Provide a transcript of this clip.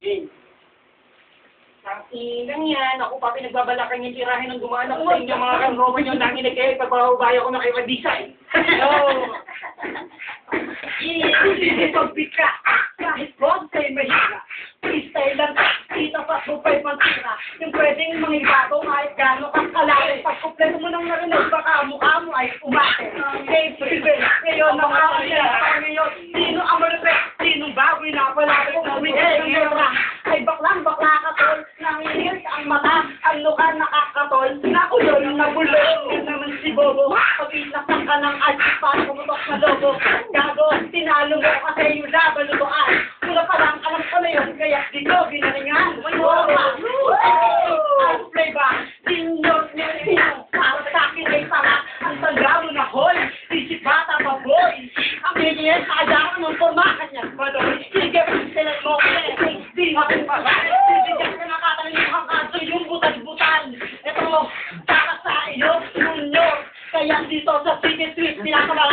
Ang inang yan, ako pa pinagbabalakan yung tirahin ng dumaan ako sa inyo mga kan-Roman yung nanginig kayo pagpapabaya ko na kayo mag-design. Pagbika, kahit boss kayo mahina, freestyle lang, kita pa supay pantira, yung pwedeng mga ibabaw kahit gano'n kang kalalim, pag kumpleto mo nang narinig, baka mukha mo ay umate. Kay Privel, ngayon ang ngayon, sino ang malapit, sino baboy na pala kung umigay ng mura, ay baklang bakla ka tol, nanginis ang mata, ang lukan nakakatol, nakulol, nabulol, yun naman si Bobo, pag-islasak ka ng agis para pumutok na lobo, gago, tinalo mo kasi yung laban lutoan, mula pa lang, alam ko na yun, kaya di ko ginalingan, ang play ba, senior, para sa akin ay tanga, ang tanda mo na hoy, isip bata pa boy, ang bigyan sa ajaran ng formakan niya, badoy, sige, sila mo, di ako pa, bibigyan ka nakataling ang kaso yung butal-butal, ito, para sa iyo, kaya dito sa City Street, pinakala